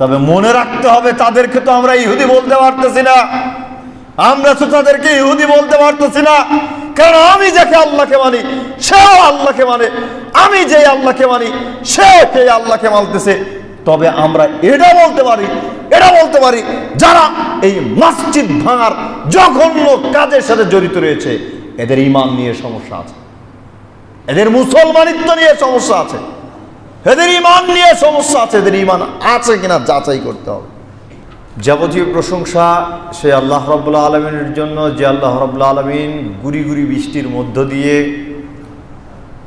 তবে মনে রাখতে হবে, তাদেরকে তো আমরা ইহুদি বলতে পারতেছি না, আমরা তো তাদেরকে ইহুদি বলতে পারতেছি না। কারণ আমি যাকে আল্লাহকে মানি সেও আল্লাহকে মানে, আমি যে আল্লাহকে মানি সে সেই আল্লাহকে মানতেছে। তবে আমরা এটা বলতে পারি যারা এই মসজিদ ভাঙার জঘন্য কাজের সাথে জড়িত রয়েছে, এদের ঈমান নিয়ে সমস্যা আছে, এদের মুসলমানিত্ব নিয়ে সমস্যা আছে, এদের ঈমান নিয়ে সমস্যা আছে, এদের ঈমান আছে কিনা যাচাই করতে হবে। যাবতীয় প্রশংসা সে আল্লাহ রাব্বুল আলামিনের জন্য, যে আল্লাহ রাব্বুল আলামিন গুড়ি গুড়ি বৃষ্টির মধ্য দিয়ে,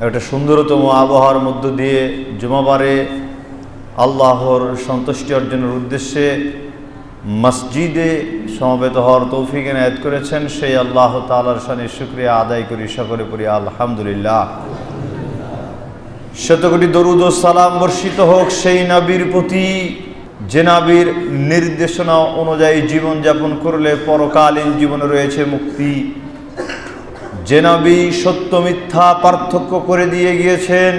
একটা সুন্দরতম আবহাওয়ার মধ্য দিয়ে জুমাবারে আল্লাহর সন্তুষ্টি অর্জনের উদ্দেশ্যে মসজিদে সমবেত হওয়ার তৌফিক এনায়েত করেছেন। সেই আল্লাহ তাআলার শানে শুকরিয়া আদায় করি, সকলে পড়ি আলহামদুলিল্লাহ। শতকোটি দরুদ ও সালাম বর্ষিত হোক সেই নবীর প্রতি, যে নবীর নির্দেশনা অনুযায়ী জীবনযাপন করলে পরকালীন জীবনে রয়েছে মুক্তি, যে নবী সত্য মিথ্যা পার্থক্য করে দিয়ে গিয়েছেন,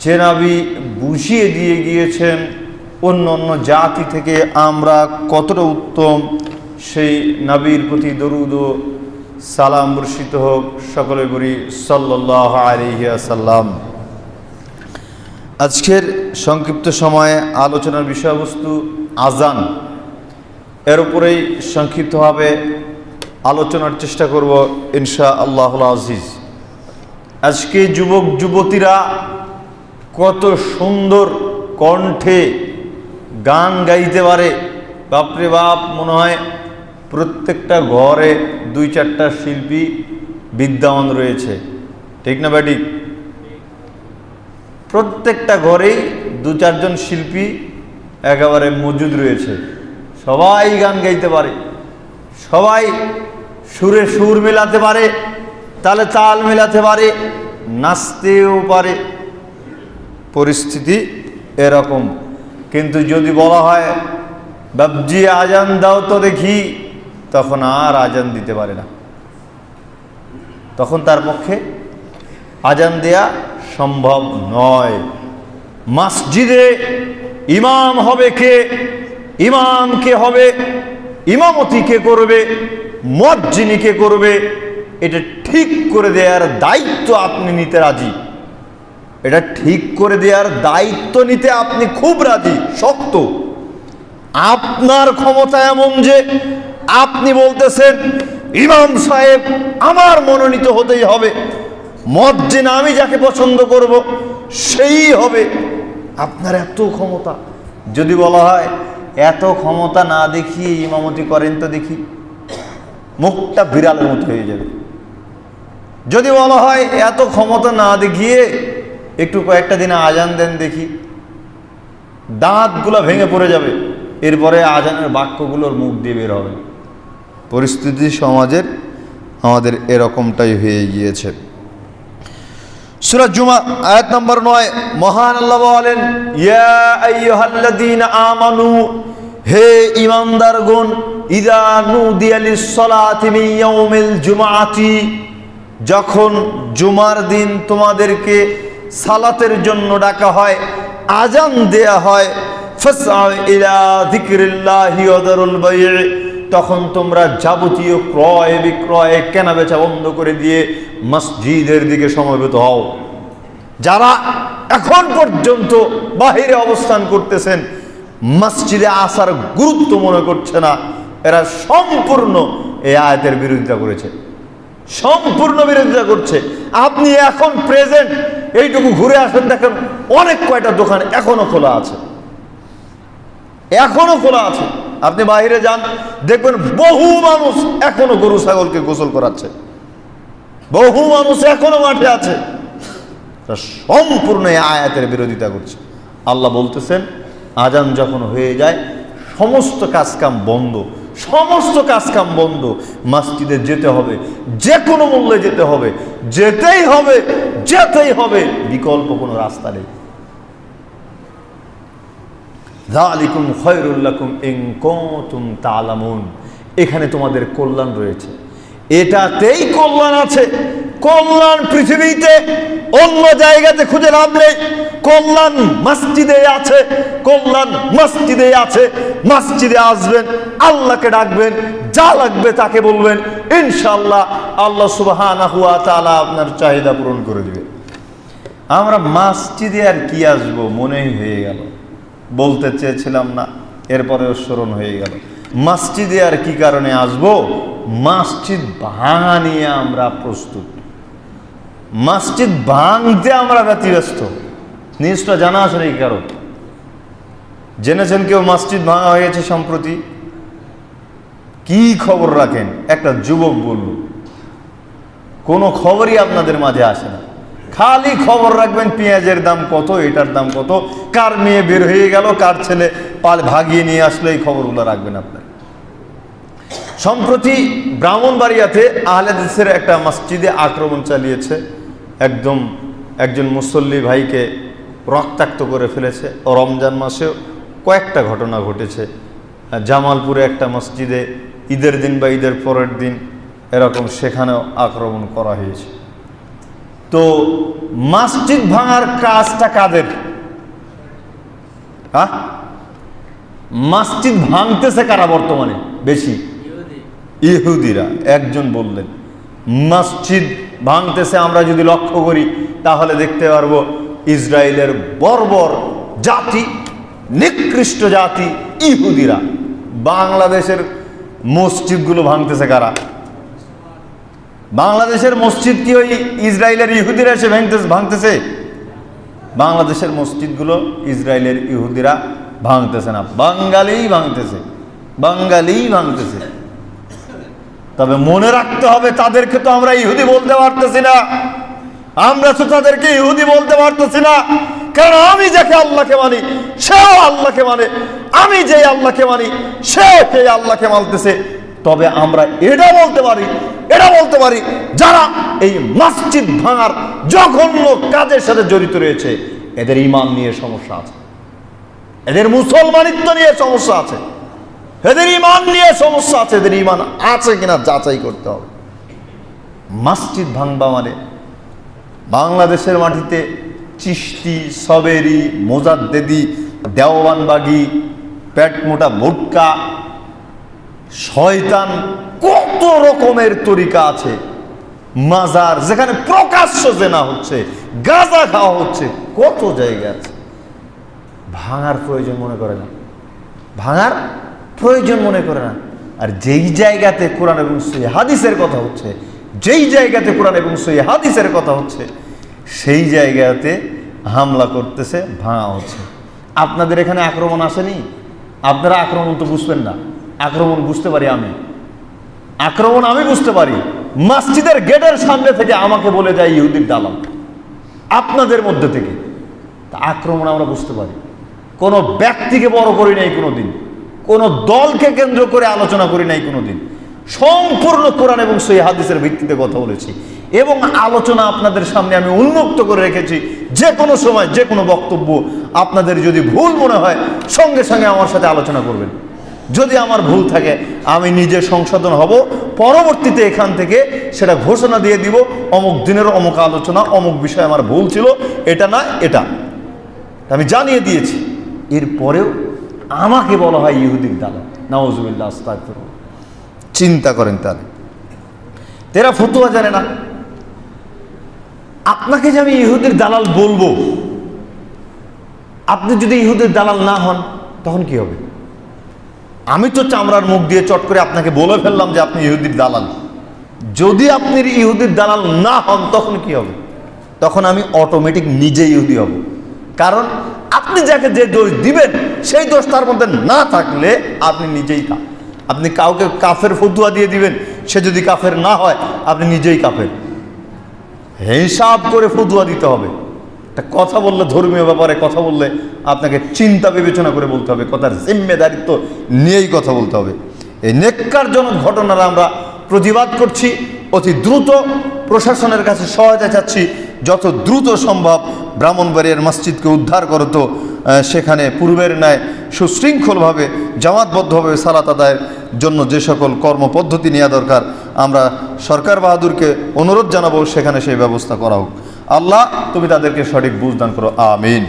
যে নবী বুঝিয়ে দিয়ে গিয়েছেন অন্য অন্য জাতি থেকে আমরা কতটা উত্তম, সেই নবীর প্রতি দরুদ ও সালাম বর্ষিত হোক, সকলে বলি সাল্লাল্লাহু আলাইহি ওয়াসাল্লাম। আজকের সংক্ষিপ্ত সময়ে আলোচনার বিষয়বস্তু আজান, এর উপরেই সংক্ষিপ্তভাবে আলোচনার চেষ্টা করব ইনশা আল্লাহুল আজিজ। আজকে যুবক যুবতীরা কত সুন্দর কণ্ঠে গান গাইতে পারে, বাপরে বাপ, মনে হয় প্রত্যেকটা ঘরে 2-4টা শিল্পী বিদ্যমান রয়েছে, ঠিক না ব্যাটিক? প্রত্যেকটা ঘরেই 2-4 জন শিল্পী একেবারে মজুদ রয়েছে, সবাই গান গাইতে পারে, সবাই সুরে সুর মেলাতে পারে, তালে তাল মেলাতে পারে, নাচতেও পারে, পরিস্থিতি এরকম। কিন্তু যদি বলা হয় বাবজি আজান দাও তো দেখি, তখন আর আজান দিতে পারে না, তখন তার পক্ষে আজান দেয়া সম্ভব নয়। মসজিদে ইমাম হবে কে, ইমাম কে হবে, ইমামতি কে করবে, মুয়াজ্জিন কে করবে, এটা ঠিক করে দেওয়ার দায়িত্ব আপনি নিতে রাজি, এটা ঠিক করে দেওয়ার দায়িত্ব নিতে আপনি খুব রাজি, শক্ত। আপনার ক্ষমতা এমন যে আপনি বলতেছেন ইমাম সাহেব আমার মনোনীত হতেই হবে, মুয়াজ্জিন আমি যাকে পছন্দ করব সেই হবে, আপনার এত ক্ষমতা। যদি বলা হয় এত ক্ষমতা না দেখিয়ে ইমামতি করেন তো দেখি, মুখটা বিড়ালের মতো হয়ে যাবে। যদি বলা হয় এত ক্ষমতা না দেখিয়ে একটু কয়েকটা দিনে আজান দেন দেখি, দাঁতগুলো ভেঙে পড়ে যাবে, এরপরে আজানের বাক্যগুলোর মুখ দিয়ে বের হবে। পরিস্থিতি সমাজের আমাদের এরকমটাই হয়ে গিয়েছে। সূরা জুমা আয়াত নম্বর 9, মহান আল্লাহ বলেন, ইয়া আইয়ুহাল্লাযীনা আমানু, হে ঈমানদারগণ, ইযা নুদিয়া লিস-সালাতি মিন ইয়াউমিল জুমআতি, যখন জুমার দিন তোমাদেরকে সালাতের জন্য ডাকা হয়, আজান দেয়া হয়, ফাসআউ ইলা যিকরিল্লাহি ওয়া যারুল বাই', তখন তোমরা যাবতীয় ক্রয় বিক্রয় কেনা বেচা বন্ধ করে দিয়ে মসজিদের দিকে সমবেত হও। যারা এখন পর্যন্ত বাহিরে অবস্থান করতেছেন, মসজিদে আসার গুরুত্ব মনে করছে না, এরা সম্পূর্ণ এই আয়াতের বিরোধিতা করেছে, সম্পূর্ণ বিরোধিতা করছে। আপনি এখন প্রেজেন্ট এইটুকু ঘুরে আসেন, দেখেন অনেক কয়টা দোকান এখনো খোলা আছে, এখনো খোলা আছে। আপনি বাইরে যান, দেখবেন বহু মানুষ এখনো গরু ছাগলকে গোসল করাচ্ছে, বহু মানুষ এখনো মাঠে আছে, সম্পূর্ণ এই আয়াতের বিরোধিতা করছে। আল্লাহ বলতেছেন আজান যখন হয়ে যায় সমস্ত কাজকাম বন্ধ, সমস্ত কাজকাম বন্ধ, মসজিদে যেতে হবে, যে কোনো মূল্যে যেতে হবে, যেতেই হবে, যেতেই হবে, বিকল্প কোনো রাস্তা নেই। যালিকুম খায়রুল লাকুম ইন কুনতুম তা'লামুন, এখানে তোমাদের কল্যাণ রয়েছে, এটাতেই কল্যাণ আছে, কল্যাণ পৃথিবীতে অন্য জায়গাতে খুঁজে লাভ নেই। কল্যাণ মসজিদে আছে, কল্যাণ মসজিদে আছে। মসজিদে আসবেন, আল্লাহকে ডাকবেন, যা লাগবে তাকে বলবেন, ইনশাআল্লাহ আল্লাহ সুবহানাহু ওয়া তাআলা আপনার চাহিদা পূরণ করে দিবে। আমরা মসজিদে আর কি আসবো মনেই হয়ে গেল, বলতে চেয়েছিলাম না, এরপরেও স্মরণ হয়ে গেল। মসজিদে আর কি কারণে আসবো? মসজিদ ভাঙা নিয়ে আমরা প্রস্তুত, মসজিদ ভাঙতে আমরা ব্যতিব্যস্ত। নিউজটা জানা আছে নাকি কারো? জেনেছেন কেউ মসজিদ ভাঙা হয়ে গেছে সম্প্রতি? কি খবর রাখেন? একটা যুবক বলল, কোনো খবরই আপনাদের মাঝে আসে না, খালি খবর রাখবেন পেঁয়াজের দাম কত, এটার দাম কত, কার মেয়ে বের হয়ে গেল, কার ছেলে পাল ভাগিয়ে নিয়ে আসলে এই খবরগুলো রাখবেন আপনার। সম্প্রতি ব্রাহ্মণবাড়িয়াতে আহলে হাদিসের একটা মসজিদে আক্রমণ চালিয়েছে, একজন মুসল্লি ভাইকে রক্তাক্ত করে ফেলেছে। রমজান মাসেও কয়েকটা ঘটনা ঘটেছে। জামালপুরে একটা মসজিদে ঈদের দিন বা ঈদের পরের দিন এরকম সেখানেও আক্রমণ করা হয়েছে। তো মসজিদ ভাঙার কাজটা কাদের? মসজিদ ভাঙতেছে কারা বর্তমানে বেশি? ইহুদিরা। একজন বললেন মসজিদ ভাঙতেছে আমরা যদি লক্ষ্য করি তাহলে দেখতে পারবো ইসরায়েলের বর্বর জাতি, নিকৃষ্ট জাতি ইহুদিরা। বাংলাদেশের মসজিদগুলো ভাঙতেছে কারা? বাংলাদেশের মসজিদ কি ওই ইসরায়েলের ইহুদিরা এসে ভাঙতেছে? বাংলাদেশের মসজিদগুলো ইসরায়েলের ইহুদিরা ভাঙতেছে না, বাঙালিই ভাঙতেছে, বাঙালিই ভাঙতেছে। তবে মনে রাখতে হবে তাদেরকে তো আমরা ইহুদি বলতে পারতেছি না, আমরা তো তাদেরকে ইহুদি বলতে পারতেছি না, কারণ আমি যাকে আল্লাহকে মানি সেও আল্লাহকে মানে, আমি যে আল্লাহকে মানি সে সেই আল্লাহকে মানতেছে। তবে আমরা এটা বলতে পারি যারা এই মসজিদ ভাঙার জঘন্য কাজের সাথে জড়িত রয়েছে এদের ঈমান নিয়ে সমস্যা আছে, এদের মুসলমানিত্ব নিয়ে সমস্যা আছে, এদের ঈমান নিয়ে সমস্যা আছে, এদের ঈমান আছে কিনা যাচাই করতে হবে। মসজিদ ভাঙবা মানে বাংলাদেশের মাটিতে চিশতি, সবেরি, মোজাদ্দেদি, দেওয়ানবাগি, পেট মোটা ভুট্টা, শয়তান, কত রকমের তরিকা আছে। মাজার যেখানে প্রকাশ্য জেনা হচ্ছে, গাঁজা খাওয়া হচ্ছে, কত জায়গা আছে। ভাঙার প্রয়োজন মনে করে না, ভাঙার প্রয়োজন মনে করে না। আর যেই জায়গাতে কোরআন এবং সহিহ হাদিসের কথা হচ্ছে, যেই জায়গাতে কোরআন এবং সহিহ হাদিসের কথা হচ্ছে সেই জায়গাতে হামলা করতেছে, ভাঙা হচ্ছে। আপনাদের এখানে আক্রমণ আসেনি? আপনারা আক্রমণ তো বুঝবেন না, আক্রমণ বুঝতে পারি আমি, আক্রমণ আমি বুঝতে পারি। মসজিদের গেটের সামনে থেকে আমাকে বলে যায় ইহুদির দালাল, আপনাদের মধ্যে থেকে। তা আক্রমণ আমরা বুঝতে পারি। কোনো ব্যক্তিকে বড় করি নাই কোনোদিন, কোনো দলকে কেন্দ্র করে আলোচনা করি নাই কোনোদিন, সম্পূর্ণ কোরআন এবং সহিহ হাদিসের ভিত্তিতে কথা বলেছি এবং আলোচনা আপনাদের সামনে আমি উন্মুক্ত করে রেখেছি। যে কোনো সময় যে কোনো বক্তব্য আপনাদের যদি ভুল মনে হয় সঙ্গে সঙ্গে আমার সাথে আলোচনা করবেন। যদি আমার ভুল থাকে আমি নিজে সংশোধন হব, পরবর্তীতে এখান থেকে সেটা ঘোষণা দিয়ে দিব, অমুক দিনের অমুক আলোচনা অমুক বিষয়ে আমার ভুল ছিল, এটা না এটা আমি জানিয়ে দিয়েছি। এরপরেও আমাকে বলা হয় ইহুদির দালাল, নাউজুবিল্লাহ, আস্তাগফিরুল্লাহ। চিন্তা করেন, তাহলে তেরা ফতুয়া জানে না, আপনাকে যে আমি ইহুদির দালাল বলবো, আপনি যদি ইহুদির দালাল না হন তখন কি হবে? আমি তো চামড়ার মুখ দিয়ে চট করে আপনাকে বলে ফেললাম যে আপনি ইহুদির দালাল। যদি আপনি ইহুদির দালাল না হন তখন কি হবে? তখন আমি অটোমেটিক নিজে ইহুদি হব। কারণ আপনি যাকে যে দোষ দিবেন সেই দোষ তার মধ্যে না থাকলে আপনি নিজেই আপনি কাউকে কাফের ফতুয়া দিয়ে দিবেন, সে যদি কাফের না হয় আপনি নিজেই কাফের। হিসাব করে ফতুয়া দিতে হবে। একটা কথা বললে, ধর্মীয় ব্যাপারে কথা বললে আপনাকে চিন্তা বিবেচনা করে বলতে হবে, কথার জিম্মেদারিত্ব নিয়েই কথা বলতে হবে। এই নেক্কারজনক ঘটনার আমরা প্রতিবাদ করছি, অতি দ্রুত প্রশাসনের কাছে সহায়তা চাচ্ছি, যত দ্রুত সম্ভব ব্রাহ্মণবাড়িয়ার মসজিদকে উদ্ধার করতো সেখানে পূর্বের ন্যায় সুশৃঙ্খলভাবে জামাতবদ্ধভাবে সালাত আদায়ের জন্য যে সকল কর্মপদ্ধতি নেওয়া দরকার, আমরা সরকার বাহাদুরকে অনুরোধ জানাবো সেখানে সেই ব্যবস্থা করা হোক। আল্লাহ তুমি তাদেরকে সঠিক বুঝ দান করো, আমিন।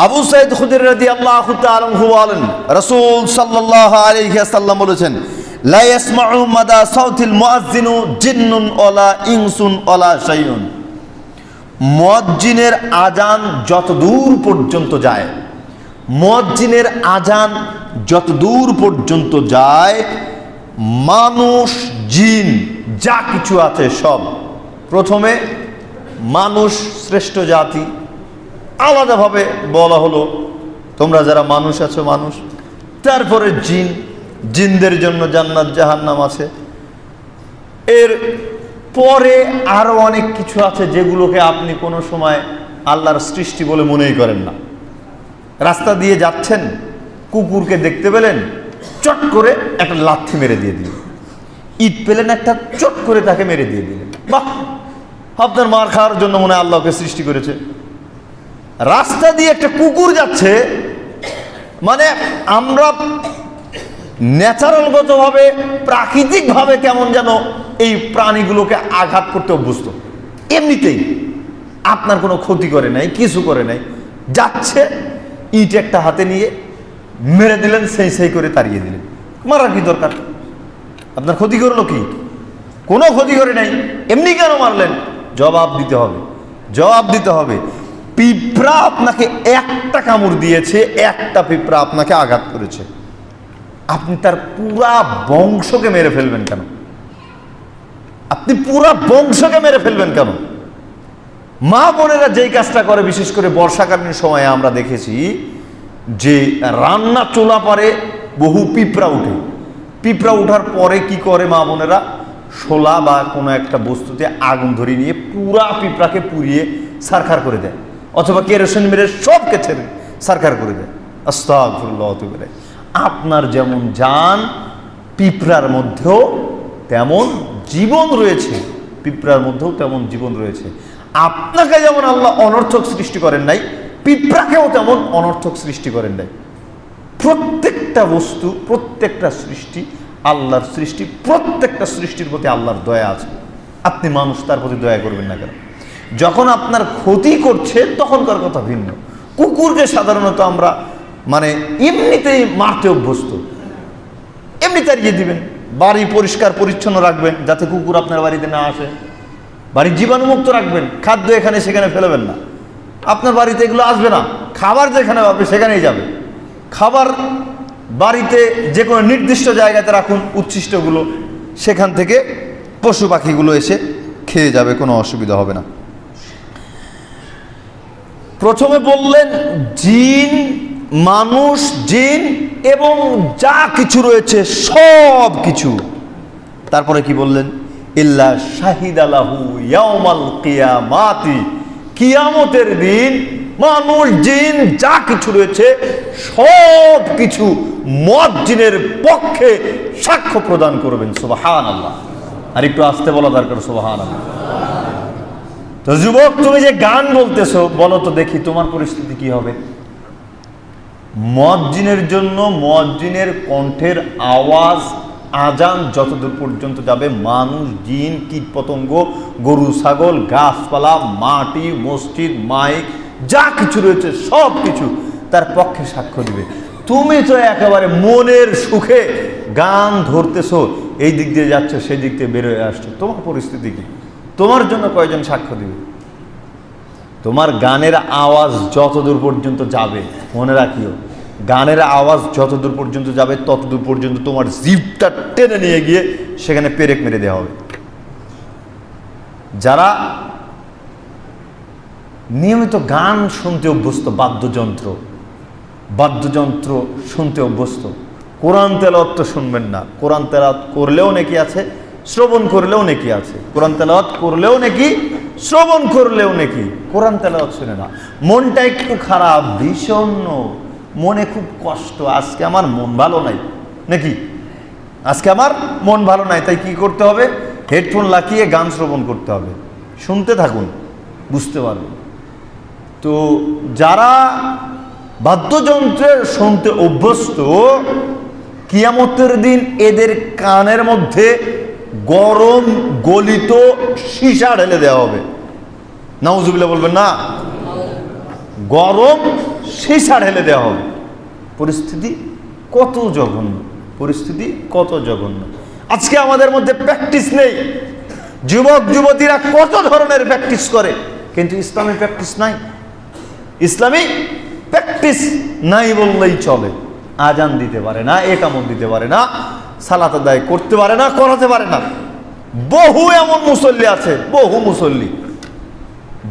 আবু সাঈদ খুদরি রাদিয়াল্লাহু তাআলা আনহু বলেন, রাসূল সাল্লাল্লাহু আলাইহি ওয়াসাল্লাম বলেছেন, লা ইয়াসমাউ মাদা সাউতিল মুয়াজ্জিনু জিন্নুন ওয়ালা ইনসুন ওয়ালা শাইউন। মুয়াজ্জিনের আজান যত দূর পর্যন্ত যায়, মুয়াজ্জিনের আজান যত দূর পর্যন্ত যায়, মানুষ জিন যা কিছু আছে সব। প্রথমে মানুষ শ্রেষ্ঠ জাতি, আলাদাভাবে বলা হলো তোমরা যারা মানুষ আছো মানুষ। তারপরে জিন, জিনদের জন্য জান্নাত জাহান্নাম আছে। এর পরে আরো অনেক কিছু আছে যেগুলোকে আপনি কোনো সময় আল্লাহর সৃষ্টি বলে মনেই করেন না। রাস্তা দিয়ে যাচ্ছেন, কুকুরকে দেখতে পেলেন, চট করে একটা লাথি মেরে দিয়ে দিলেন। ইট পেলেন একটা, চট করে তাকে মেরে দিয়ে দিলেন। বাহ, আপনার মার খাওয়ার জন্য মনে হয় আল্লাহকে সৃষ্টি করেছে। রাস্তা দিয়ে একটা কুকুর যাচ্ছে, মানে আমরা ন্যাচারালগতভাবে প্রাকৃতিকভাবে কেমন যেন এই প্রাণীগুলোকে আঘাত করতে অভ্যস্ত। এমনিতেই আপনার কোনো ক্ষতি করে নাই, কিছু করে নাই, যাচ্ছে, ইট একটা হাতে নিয়ে মেরে দিলেন, সেই সেই করে তাড়িয়ে দিলেন। মারার কি দরকার? আপনার ক্ষতি করলো কি? কোনো ক্ষতি করে নাই, এমনি কেন মারলেন? জবাব দিতে হবে, জবাব দিতে হবে। পিঁপড়া আপনাকে একটা কামড় দিয়েছে, একটা পিঁপড়া আপনাকে আঘাত করেছে, আপনি তার পুরা বংশকে মেরে ফেলবেন কেন? আপনি পুরা বংশকে মেরে ফেলবেন কেন? মা বোনেরা যেই কাজটা করে, বিশেষ করে বর্ষাকালীন সময়ে আমরা দেখেছি যে রান্না চুলা পারে বহু পিঁপড়া উঠে। পিঁপড়া উঠার পরে কি করে মা বোনেরা? শোলা বা কোনো একটা বস্তুতে আগুন ধরিয়ে নিয়ে পুরা পিঁপড়াকে পুড়িয়ে ছারখার করে দেয়, অথবা কেরোসিন মেরে সবকে ছেড়ে ছারখার করে দেয়। আস্তাগফিরুল্লাহ। আপনার যেমন জান, পিঁপড়ার মধ্যেও তেমন জীবন রয়েছে, পিঁপড়ার মধ্যেও তেমন জীবন রয়েছে। আপনাকে যেমন আল্লাহ অনর্থক সৃষ্টি করেন নাই, পিঁপড়াকেও তেমন অনর্থক সৃষ্টি করেন নাই। প্রত্যেকটা বস্তু, প্রত্যেকটা সৃষ্টি আল্লাহর সৃষ্টি, প্রত্যেকটা সৃষ্টির প্রতি আল্লাহর দয়া আছে। আপনি মানুষ, তার প্রতি দয়া করবেন না কেন? যখন আপনার ক্ষতি করছে তখনকার কথা ভিন্ন। কুকুরকে সাধারণত আমরা মানে এমনিতেই মারতে অভ্যস্ত, এমনি তাড়িয়ে দিবেন। বাড়ি পরিষ্কার পরিচ্ছন্ন রাখবেন যাতে কুকুর আপনার বাড়িতে না আসে, বাড়ি জীবাণুমুক্ত রাখবেন, খাদ্য এখানে সেখানে ফেলবেন না, আপনার বাড়িতে এগুলো আসবে না। খাবার যেখানে পাবে সেখানেই যাবে। খাবার বাড়িতে যে কোনো নির্দিষ্ট জায়গাতে রাখুন, উচ্ছিষ্টগুলো সেখান থেকে পশু পাখিগুলো এসে খেয়ে যাবে, কোনো অসুবিধা হবে না। প্রথমে বললেন জিন, মানুষ, জিন এবং যা কিছু রয়েছে সব কিছু। তারপরে কি বললেন? ইল্লা শাহিদালাহু ইয়াউমাল কিয়ামাতি, কিয়ামতের দিন মানুষ, জিন যা কিছু রয়েছে সব কিছু মুয়াজ্জিনের পক্ষে সাক্ষ্য প্রদান করবেন। সুবহানাল্লাহ। আর একটু আস্তে বলা দরকার, সুবহানাল্লাহ। তো যুবক, তুমি যে গান বলতেছো, বলো তো দেখি তোমার পরিস্থিতি কি হবে? মুয়াজ্জিনের জন্য মুয়াজ্জিনের কণ্ঠের আওয়াজ, আজান যতদূর পর্যন্ত যাবে, মানুষ, জিন, কীট পতঙ্গ, গরু ছাগল, গাছপালা, মাটি, মসজিদ, মাইক যা কিছু রয়েছে সব কিছু তার পক্ষে সাক্ষ্য দিবে। তুমি তো একেবারে মনের সুখে গান ধরতেছো, এই দিক দিয়ে যাচ্ছ, সেই দিক দিয়ে বেরোয় আসছো, তোমার পরিস্থিতি কি? তোমার জন্য কয়জন সাক্ষ্য দিবে? তোমার গানের আওয়াজ যতদূর পর্যন্ত যাবে, মনে রাখিও, গানের আওয়াজ যতদূর পর্যন্ত যাবে ততদূর পর্যন্ত তোমার জিভটা টেনে নিয়ে গিয়ে সেখানে পেরেক মেরে দেওয়া হবে। যারা নিয়মিত গান শুনতে অভ্যস্ত, বাদ্যযন্ত্র শুনতে অভ্যস্ত, কোরআন তেলাওয়াত তো শুনবেন না। কোরআন তেলাওয়াত করলেও নেকি আছে, শ্রবণ করলেও নেকি আছে। কোরআন তেলাওয়াত করলেও নেকি, শ্রবণ করলেও নেকি। কোরআন তেলাওয়াত শুনে না, মনটা একটু খারাপ, বিষণ্ণ, মনে খুব কষ্ট, আজকে আমার মন ভালো নাই, নাকি আজকে আমার মন ভালো নাই, তাই কি করতে হবে? হেডফোন লাগিয়ে গান শ্রবণ করতে হবে। শুনতে থাকুন, বুঝতে পারবেন। তো যারা বাদ্যযন্ত্রের শুনতে অভ্যস্ত, কিয়ামতের দিন এদের কানের মধ্যে গরম গলিত সীসা ঢেলে দেওয়া হবে। নাউজুবিল্লাহ বলবেন না? গরম সীসা ঢেলে দেওয়া হবে। পরিস্থিতি কত জঘন্য, পরিস্থিতি কত জঘন্য। আজকে আমাদের মধ্যে প্র্যাকটিস নেই। যুবক যুবতীরা কত ধরনের প্র্যাকটিস করে, কিন্তু ইসলামী প্র্যাকটিস নাই। ইসলামী প্র্যাকটিস নাই বললেই চলে। আজান দিতে পারে না, একামত দিতে পারে না, সালাত আদায় করতে পারে না, করাতে পারে না। বহু এমন মুসল্লি আছে, বহু মুসল্লি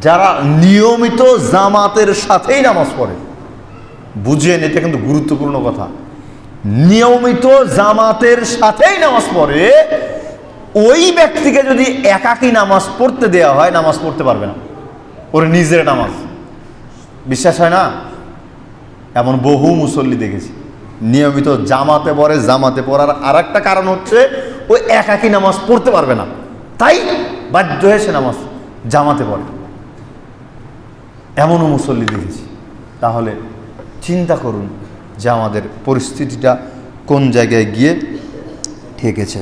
যারা নিয়মিত জামাতের সাথেই নামাজ পড়ে। বুঝেন, এটা কিন্তু গুরুত্বপূর্ণ কথা। নিয়মিত জামাতের সাথেই নামাজ পড়ে, ওই ব্যক্তিকে যদি একাকী নামাজ পড়তে দেওয়া হয়, নামাজ পড়তে পারবে না। ওর নিজের নামাজ বিশ্বাস হয় না? এমন বহু মুসল্লি দেখেছি নিয়মিত জামাতে পড়ে। জামাতে পড়ার আর একটা কারণ হচ্ছে ওই একাকী নামাজ পড়তে পারবে না, তাই বাধ্য হয়ে সে নামাজ জামাতে পড়ে। এমনও মুসল্লি দেখেছি। তাহলে চিন্তা করুন যে আমাদের পরিস্থিতিটা কোন জায়গায় গিয়ে ঠেকেছে।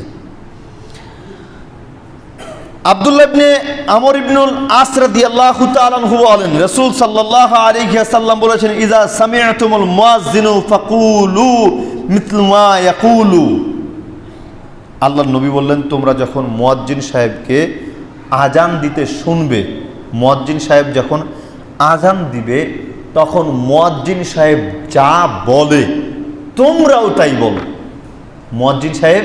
আব্দুল্লাহ ইবনে আমর ইবনুল আস রাদিয়াল্লাহু তাআলা আনহু বলেন, রাসূল সাল্লাল্লাহু আলাইহি ওয়াসাল্লাম বলেছেন, ইযা সামি'তুমুল মুয়াজ্জিনু ফাকুলু মিথলু মা ইয়াকুলু। আল্লাহর নবী বললেন, তোমরা যখন মুয়াজ্জিন সাহেবকে আজান দিতে শুনবে, মুয়াজ্জিন সাহেব যখন আজান দিবে, তখন মুয়াজ্জিন সাহেব যা বলে তোমরাও তাই বলো। মুয়াজ্জিন সাহেব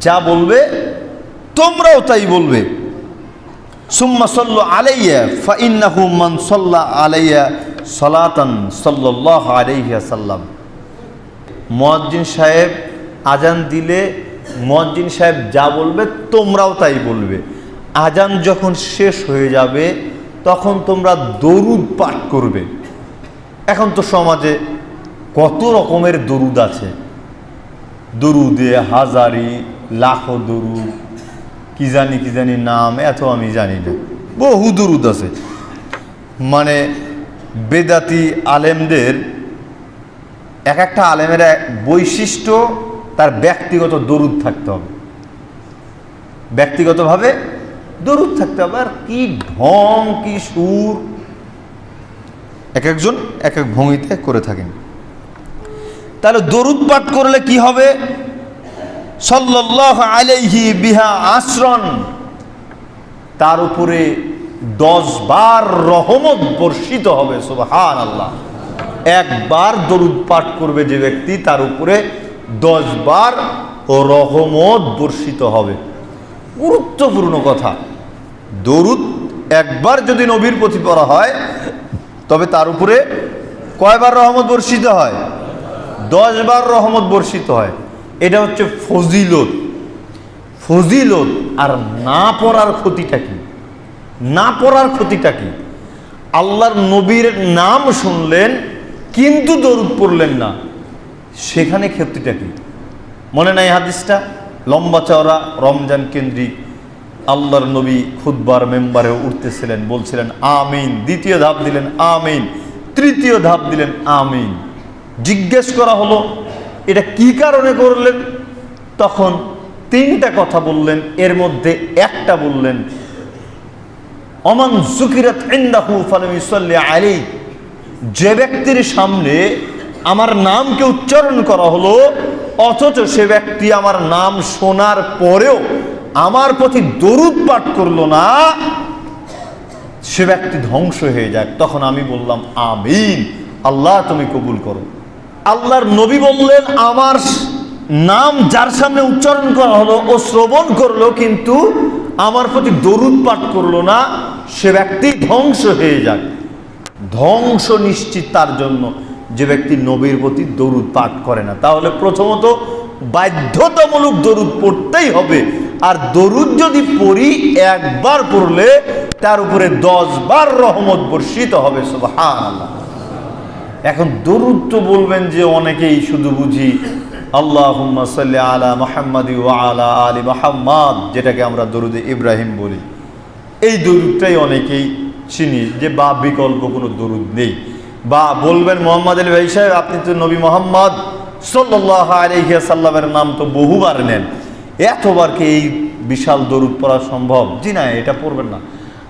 যা বলবে তোমরাও তাই বলবে। সুম্মা সাল্লু আলাইয়া ফাইন্নাহু মান সাল্লা আলাইয়া সালাতান সাল্লাল্লাহু আলাইহি ওয়াসাল্লাম। মুয়াজ্জিন সাহেব আজান দিলে মুয়াজ্জিন সাহেব যা বলবে তোমরাও তাই বলবে। আজান যখন শেষ হয়ে যাবে তখন তোমরা দরুদ পাঠ করবে। এখন তো সমাজে কত রকমের দরুদ আছে, দরুদে হাজারি, লাখো দরুদ, কি জানি নাম, এত আমি জানি না। বহু দরুদ আছে। মানে বেদাতি আলেমদের এক একটা আলেমের বৈশিষ্ট্য, তার ব্যক্তিগত দরুদ থাকতে হবে, ব্যক্তিগতভাবে দরুদ থাকতে হবে। আর কি ঢং, কি সুর, এক একজন এক এক ভঙ্গিতে করে থাকেন। তাহলে দরুদ পাঠ করলে কি হবে? সাল্লাল্লাহু আলাইহি বিহা আশরান, তার উপরে 10 বার রহমত বর্ষিত হবে। সুবহানাল্লাহ। একবার দরুদ পাঠ করবে যে ব্যক্তি, তার উপরে 10 বার রহমত বর্ষিত হবে। গুরুত্বপূর্ণ কথা। দরুদ একবার যদি নবীর প্রতি পড়া হয়, তবে তার উপরে কয়বার রহমত বর্ষিত হয়? 10 বার রহমত বর্ষিত হয়। এটা হচ্ছে ফজিলত। ফজিলত। আর না পড়ার ক্ষতিটা কি? না পড়ার ক্ষতিটা কি? আল্লাহর নবীর নাম শুনলেন কিন্তু দরুদ পড়লেন না, সেখানে ক্ষতিটা কি? মনে নাই হাদিসটা? লম্বা চওড়া, রমজান কেন্দ্রিক। আল্লাহর নবী খুতবার মেম্বারে উঠতেছিলেন, বলছিলেন আমিন। দ্বিতীয় ধাপ দিলেন আমিন, তৃতীয় ধাপ দিলেন আমিন। জিজ্ঞেস করা হলো এটা কি কারণে করলেন? তখন 3টা কথা বললেন, এর মধ্যে একটা বললেন, অমান যুকিরাত ইনদাহু ফালাম ইউসাল্লি আলাইহি। যে ব্যক্তির সামনে আমার নামকে উচ্চারণ করা হলো, অথচ সে ব্যক্তি আমার নাম শোনার পরেও আমার প্রতি দরুদ পাঠ করলো না, সে ব্যক্তি ধ্বংস হয়ে যায়। তখন আমি বললাম আমিন, আল্লাহ তুমি কবুল করো। আল্লাহর নবী বললেন, আমার নাম যার সামনে উচ্চারণ করা হলো ও শ্রবণ করলো, কিন্তু আমার প্রতি দরুদ পাঠ করলো না, সে ব্যক্তি ধ্বংস হয়ে যায়। ধ্বংস নিশ্চিত তার জন্য যে ব্যক্তি নবীর প্রতি দরুদ পাঠ করে না। তাহলে প্রথমত বাধ্যতামূলক দরুদ পড়তেই হবে। আর দরুদ যদি পড়ি, একবার পড়লে তার উপরে 10 বার রহমত বর্ষিত হবে। সুবহানাল্লাহ। এখন দরুদ তো বলবেন যে অনেকেই শুধু বুঝি আল্লাহুম্মা সাল্লি আলা মুহাম্মাদি ওয়া আলা আলি মুহাম্মাদ, যেটাকে আমরা দরুদে ইব্রাহিম বলি। এই দরুদটাই অনেকেই চিনি যে বা বিকল্প কোনো দরুদ নেই, বা বলবেন মোহাম্মদ আলী ভাই সাহেব আপনি তো নবী মোহাম্মদ সাল্লাল্লাহু আলাইহি ওয়াসাল্লামের নাম তো বহুবার নেন, এতবার কি এই বিশাল দরুদ পড়া সম্ভব? জি না, এটা পড়বেন না,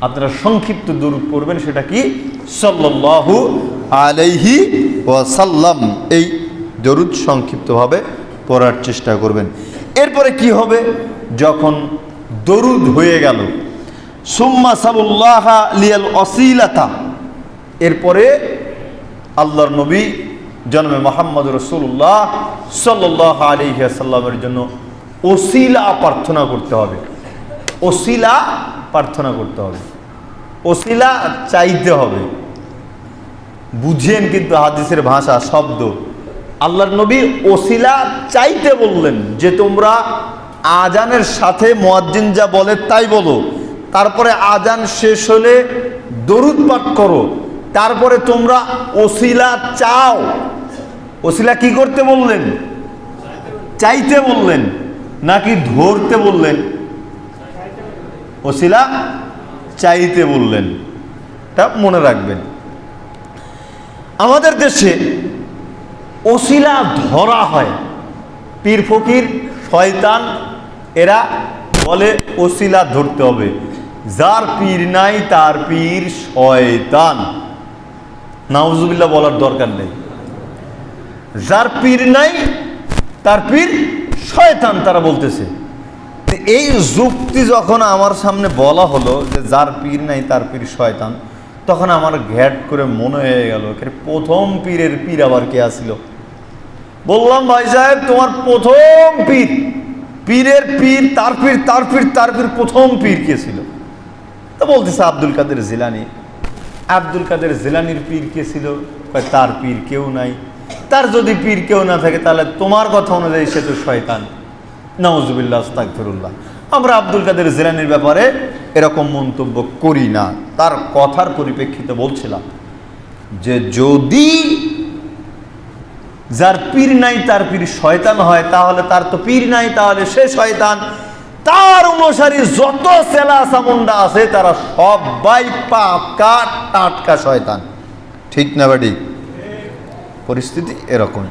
আপনারা সংক্ষিপ্ত দরুদ পড়বেন, সেটা কি সাল্লাল্লাহু আলাইহি ওয়াসাল্লাম, এই দরুদ সংক্ষিপ্তভাবে পড়ার চেষ্টা করবেন। এরপরে কি হবে, যখন দরুদ হয়ে গেল, সুম্মা সাল্লাল্লাহু লিয়াল ওয়াসিলাতা, এরপরে আল্লাহর নবী জনাবে মুহাম্মদ রাসূলুল্লাহ সাল্লাল্লাহু আলাইহি ওয়াসাল্লামের জন্য ওসিলা প্রার্থনা করতে হবে। ওসিলা প্রার্থনা করতে হবে, ওসিলা চাইতে হবে। বুঝেন কিন্তু হাদিসের ভাষা, শব্দ। আল্লাহর নবী ওসিলা চাইতে বললেন যে তোমরা আজানের সাথে মুয়াজ্জিন যা বলে তাই বলো, তারপরে আজান শেষ হলে দরুদ পাঠ করো, তারপরে তোমরা ওসিলা চাও। ওসিলা কি করতে বললেন? চাইতে বললেন নাকি ধরতে বললেন? ওসিলা চাইতে বললেন, এটা মনে রাখবেন। আমাদের দেশে ওসিলা ধরা হয়, পীর ফকির শয়তান এরা বলে ওসিলা ধরতে হবে, যার পীর নাই তার পীর শয়তান। নাউজুবিল্লাহ বলার দরকার নেই, যার পীর নাই তার পীর শয়তান, তারা বলতেছে। এই যুক্তি যখন আমার সামনে বলা হলো যে যার পীর নাই তার পীর শয়তান, তখন আমার ঘ্যাট করে মনে হয়ে গেল প্রথম পীরের পীর আবার কে আসিল। বললাম ভাই সাহেব তোমার প্রথম পীর, পীরের পীর, তার পীর, তার পীর, তার পীর, প্রথম পীর কে ছিল? তা বলতেছে আব্দুল কাদের জিলানী। আব্দুল কাদের জিলানীর পীর কে ছিল? তার পীর কেউ নাই। তার যদি পীর কেউ না থাকে তাহলে তোমার কথা অনুযায়ী সে তো শয়তান। নাউজুবিল্লাহ, আস্তাগফিরুল্লাহ। আমরা আব্দুল কাদের জিলানীর ব্যাপারে এরকম মন্তব্য করি না, তার কথার পরিপ্রেক্ষিতে বলছিলাম যে যদি যার পীর নাই তার পীর শয়তান হয়, তাহলে তার তো পীর নাই, তাহলে সে শয়তান। তার অনুসারী যত চেলা চামুন্ডা আছে তারা সবাই পাকা টাটকা শয়তান। ঠিক না বাড়ি? পরিস্থিতি এরকম।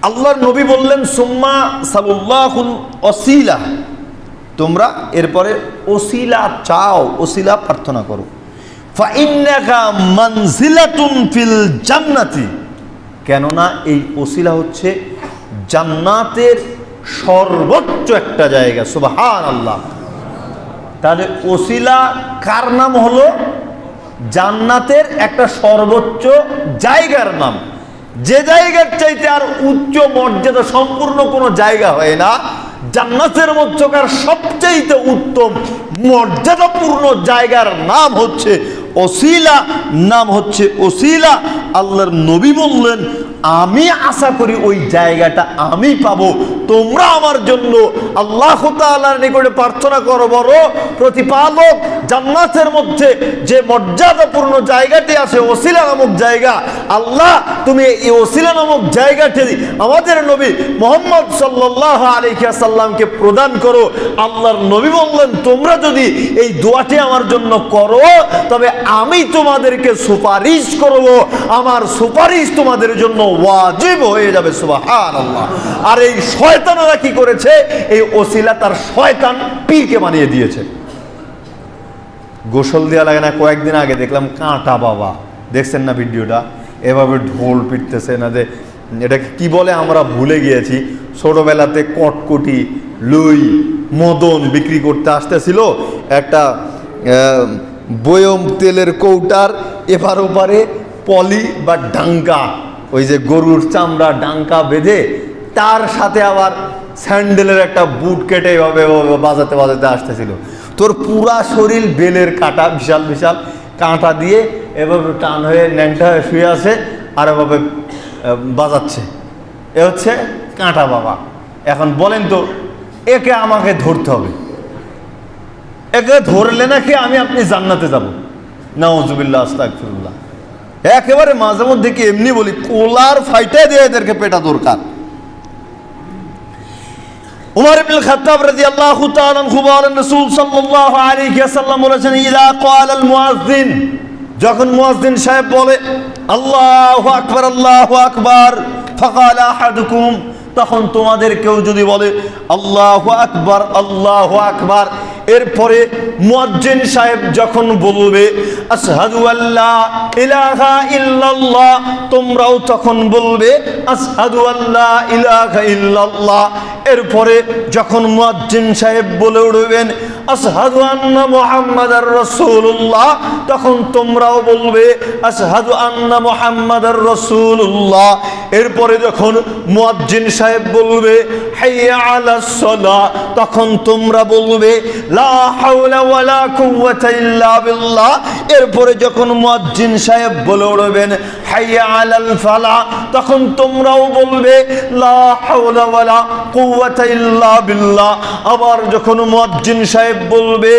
আল্লাহর নবী বললেন সুম্মা সাল্লাল্লাহুল ওসিলা, তোমরা এরপরে ওসিলা চাও, ওসিলা প্রার্থনা করো। ফাইন্নাকা মানজিলাতুন ফিল জান্নাতি, কেননা এই ওসিলা হচ্ছে জান্নাতের সর্বোচ্চ একটা জায়গা। সুবহানাল্লাহ। তাহলে ওসিলা কার নাম হলো? জান্নাতের একটা সর্বোচ্চ জায়গার নাম, যে জায়গার চাইতে আর উচ্চ মর্যাদা সম্পূর্ণ কোনো জায়গা হয় না। জান্নাতের মধ্যকার সবচাইতে উত্তম মর্যাদাপূর্ণ জায়গার নাম হচ্ছে ওসিলা, নাম হচ্ছে ওসিলা। আল্লাহর নবী বললেন আমি আশা করি ওই জায়গাটা আমি পাবো। তোমরা আমার জন্য আল্লাহ তাআলার নিকটে প্রার্থনা করো, বড় প্রতিপালক জান্নাতের মধ্যে যে মর্যাদাপূর্ণ জায়গাটি আছে ওসিলা নামক জায়গা, আল্লাহ তুমি এই ওসিলা নামক জায়গাটি আমাদের নবী মুহাম্মদ সাল্লাল্লাহু আলাইহি ওয়াসাল্লামকে প্রদান করো। আল্লাহর নবী বললেন তোমরা যদি এই দোয়াটি আমার জন্য করো তবে আমি তোমাদেরকে সুপারিশ করব, আমার সুপারিশ তোমাদের জন্য ওয়াজিব হয়ে যাবে। সুবহানাল্লাহ। আর এই শয়তানেরা কি করেছে? এই ওসিলা তার শয়তান পীরকে বানিয়ে দিয়েছে। গোসল দেওয়া লাগে না, কয়েকদিন আগে দেখলাম কাঁটা বাবা, দেখছেন না ভিডিওটা? এভাবে ঢোল পিটতেছে না, যে এটাকে কি বলে আমরা ভুলে গিয়েছি। ছোটবেলাতে কটকটি লুই মদন বিক্রি করতে আসতেছিল, একটা বয়ম তেলের কৌটার এপার ওপারে পলি বা ডাঙ্কা, ওই যে গরুর চামড়া ডাঙ্কা বেঁধে তার সাথে আবার স্যান্ডেলের একটা বুট কেটে এভাবে বাজাতে বাজাতে আসতেছিল। তোর পুরা শরীর বেলের কাঁটা, বিশাল বিশাল কাঁটা দিয়ে এভাবে টান হয়ে ন্যাংটা হয়ে শুয়ে আছে আর এভাবে বাজাচ্ছে। এ হচ্ছে কাঁটা বাবা। এখন বলেন তো একে আমাকে ধরতে হবে, একে ধরলে নাকি আমি আপনি জান্নাতে যাব? নাউজুবিল্লাহ, আস্তাগফিরুল্লাহ। একেবারে মাঝে মধ্যে কি এমনি বলি কোলার ফাইটে দিয়ে এদেরকে পেটা দরকার। উমর ইবনুল খাত্তাব রাদিয়াল্লাহু তাআলা আনহু বলেন, রাসূল সাল্লাল্লাহু আলাইহি ওয়াসাল্লাম বলেছেন, ইযা ক্বালাল মুয়াজ্জিন, যখন মুয়াজ্জিন সাহেব বলে আল্লাহু আকবার আল্লাহু আকবার, ফাকালা আহাদুকুম, তখন তোমাদের কেউ যদি বলে আল্লাহু আকবার আল্লাহু আকবার, এরপরে মুয়াজ্জিন সাহেব যখন বলবে আশহাদু আল্লা ইলাহা ইল্লাল্লাহ, তোমরাও তখন বলবে আশহাদু আল্লা ইলাহা ইল্লাল্লাহ। এরপরে যখন মুয়াজ্জিন সাহেব বলে উঠবেন আশহাদু আন্না মুহাম্মাদার রাসূলুল্লাহ, তখন তোমরাও বলবে আশহাদু আন্না মুহাম্মাদার রাসূলুল্লাহ। এরপরে যখন মুয়াজ্জিন সাহেব বলবে হাইয়া আলাস সালাহ, তখন তোমরা বলবে লা হাওলা ওয়ালা কুওয়াতা ইল্লা বিল্লাহ। এরপরে যখন মুয়াজ্জিন সাহেব বলে উঠবেন হাইয়া আলাল ফালাহ, তখন তোমরাও বলবে লা হাওলা ওয়ালা কুওয়াতা ইল্লা বিল্লাহ। আবার যখন মুয়াজ্জিন সাহেব বলবে